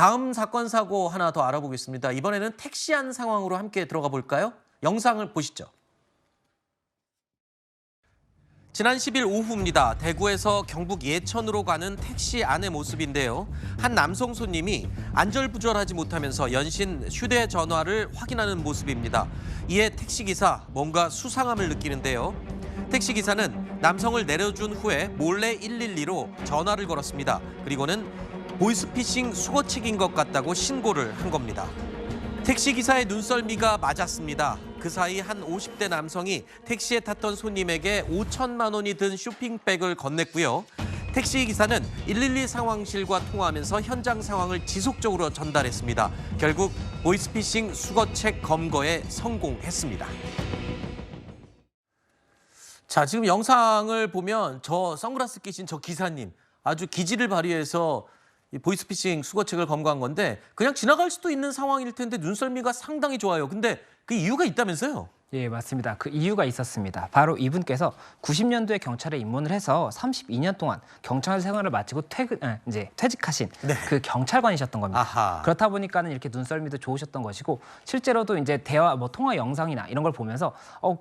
다음 사건 사고 하나 더 알아보겠습니다. 이번에는 택시 안 상황으로 함께 들어가 볼까요? 영상을 보시죠. 지난 10일 오후입니다. 대구에서 경북 예천으로 가는 택시 안의 모습인데요. 한 남성 손님이 안절부절하지 못하면서 연신 휴대전화를 확인하는 모습입니다. 이에 택시기사 뭔가 수상함을 느끼는데요. 택시기사는 남성을 내려준 후에 몰래 112로 전화를 걸었습니다. 그리고는 보이스피싱 수거책인 것 같다고 신고를 한 겁니다. 택시기사의 눈썰미가 맞았습니다. 그 사이 한 50대 남성이 택시에 탔던 손님에게 5천만 원이 든 쇼핑백을 건넸고요. 택시기사는 112 상황실과 통화하면서 현장 상황을 지속적으로 전달했습니다. 결국 보이스피싱 수거책 검거에 성공했습니다. 자, 지금 영상을 보면 저 선글라스 끼신 저 기사님 아주 기지를 발휘해서 이 보이스피싱 수거책을 검거한 건데 그냥 지나갈 수도 있는 상황일 텐데 눈썰미가 상당히 좋아요. 근데 그 이유가 있다면서요? 예, 맞습니다. 그 이유가 있었습니다. 바로 이분께서 90년도에 경찰에 입문을 해서 32년 동안 경찰 생활을 마치고 퇴직하신 네. 그 경찰관이셨던 겁니다. 아하. 그렇다 보니까는 이렇게 눈썰미도 좋으셨던 것이고 실제로도 이제 대화 통화 영상이나 이런 걸 보면서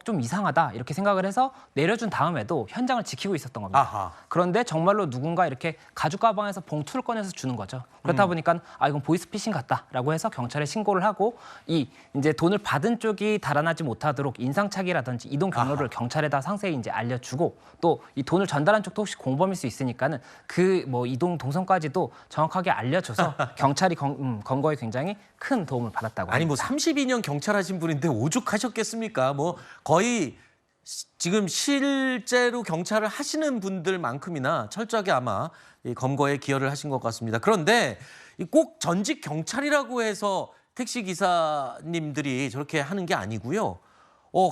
좀 이상하다 이렇게 생각을 해서 내려준 다음에도 현장을 지키고 있었던 겁니다. 아하. 그런데 정말로 누군가 이렇게 가죽 가방에서 봉투를 꺼내서 주는 거죠. 그렇다 보니까 이건 보이스피싱 같다라고 해서 경찰에 신고를 하고 이제 돈을 받은 쪽이 달아나지 못하도록 인상착의라든지 이동 경로를 경찰에다 상세히 이제 알려주고 또 이 돈을 전달한 쪽도 혹시 공범일 수 있으니까는 그 이동 동선까지도 정확하게 알려줘서 경찰이 검거에 굉장히 큰 도움을 받았다고 아니 합니다. 뭐 32년 경찰하신 분인데 오죽하셨겠습니까? 뭐 거의 지금 실제로 경찰을 하시는 분들만큼이나 철저하게 아마 이 검거에 기여를 하신 것 같습니다. 그런데 꼭 전직 경찰이라고 해서 택시 기사님들이 저렇게 하는 게 아니고요.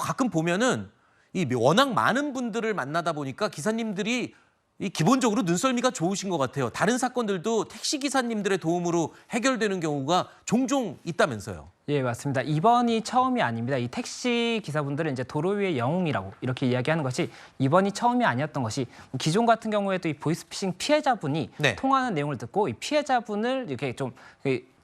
가끔 보면은 이 워낙 많은 분들을 만나다 보니까 기사님들이 이 기본적으로 눈썰미가 좋으신 것 같아요. 다른 사건들도 택시 기사님들의 도움으로 해결되는 경우가 종종 있다면서요. 예, 맞습니다. 이번이 처음이 아닙니다. 이 택시 기사분들은 이제 도로 위의 영웅이라고 이렇게 이야기하는 것이 이번이 처음이 아니었던 것이 기존 같은 경우에도 이 보이스피싱 피해자분이 네. 통화하는 내용을 듣고 이 피해자분을 이렇게 좀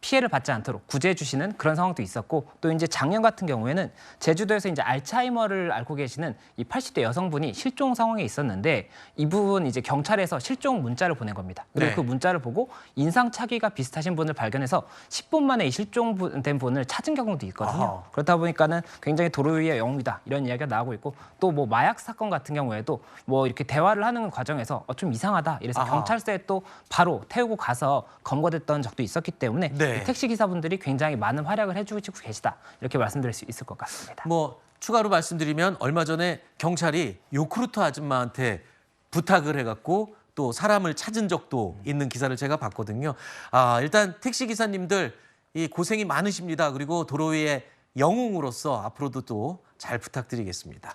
피해를 받지 않도록 구제해 주시는 그런 상황도 있었고 또 이제 작년 같은 경우에는 제주도에서 이제 알츠하이머를 앓고 계시는 이 80대 여성분이 실종 상황에 있었는데 이분 이제 경찰에서 실종 문자를 보낸 겁니다. 그리고 네. 그 문자를 보고 인상착의가 비슷하신 분을 발견해서 10분 만에 이 실종된 분을 찾은 경우도 있거든요. 아하. 그렇다 보니까는 굉장히 도로 위의 영웅이다 이런 이야기가 나오고 있고 또 뭐 마약 사건 같은 경우에도 뭐 이렇게 대화를 하는 과정에서 좀 이상하다 이래서 아하. 경찰서에 또 바로 태우고 가서 검거됐던 적도 있었기 때문에 네. 택시 기사분들이 굉장히 많은 활약을 해주고 계시다 이렇게 말씀드릴 수 있을 것 같습니다. 뭐 추가로 말씀드리면 얼마 전에 경찰이 요크루트 아줌마한테 부탁을 해갖고 또 사람을 찾은 적도 있는 기사를 제가 봤거든요. 일단 택시 기사님들 이 고생이 많으십니다. 그리고 도로 위의 영웅으로서 앞으로도 또 잘 부탁드리겠습니다.